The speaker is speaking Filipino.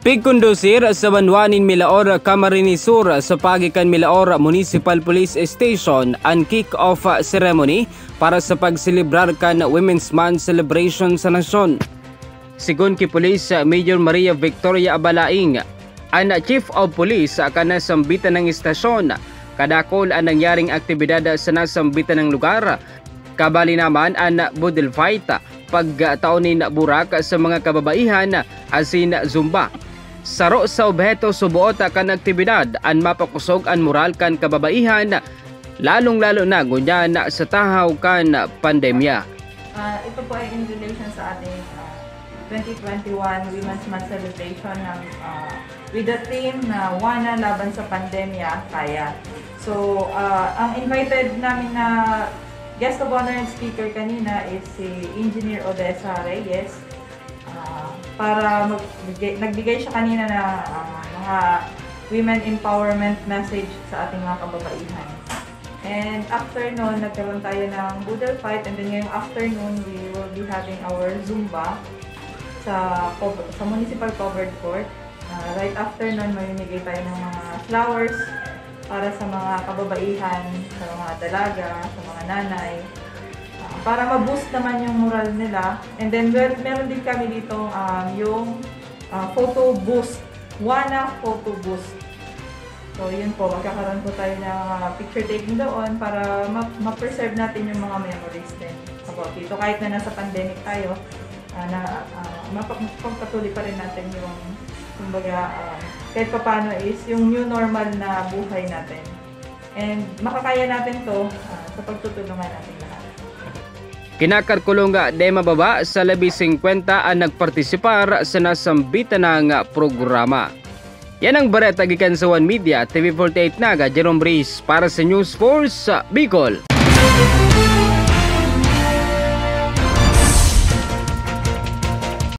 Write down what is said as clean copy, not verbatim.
Pigkondusir sa Banwanin Milaor, Camarines Sur sa Pagikan Milaor Municipal Police Station ang kick-off ceremony para sa pagselebrar kan Women's Month celebration sa nasyon. Sigon ki Police Major Maria Victoria Abalaing, ang Chief of Police ka nasambitan ng istasyon, kadakol ang nangyaring aktibidad sa nasambitan ng lugar, kabali naman ang budel fight, pagtaonin burak sa mga kababaihan asin zumba. Saro sa obheto subuot kan aktibidad ang mapakusog ang moral kan kababaihan, lalong-lalo na ngunyan sa tahaw kan pandemya. Ito po ay in relation sa ating 2021 Women's Month celebration ng with the theme na Wana laban sa pandemya, kaya. So, ang invited namin na guest of honor and speaker kanina is si Engineer Odessa Reyes. Para nagbigay siya kanina na mga women empowerment message sa ating mga kababaihan. And after noon, nagkaroon tayo ng budel fight, and then ngayong afternoon, we will be having our Zumba sa municipal covered court. Right after noon, mamimigay tayo ng mga flowers para sa mga kababaihan, sa mga dalaga, sa mga nanay, para ma-boost naman yung moral nila. And then meron din kami dito yung photo boost, Wana photo boost. So yun po, magkakaroon po tayo ng picture taking doon para ma-preserve natin yung mga memories din about dito. Kahit na nasa pandemic tayo, mapagpatuloy pa rin natin yung, kumbaga, kahit paano is yung new normal na buhay natin. And makakaya natin to sa pagtutulungan natin lahat. Kinakarkulong de mababa sa 50 ang nagpartisipar sa nasambitan ng programa. Yan ang bareta gikan sa One Media, TV48 Naga, Jerome Breeze para sa News Force Bicol.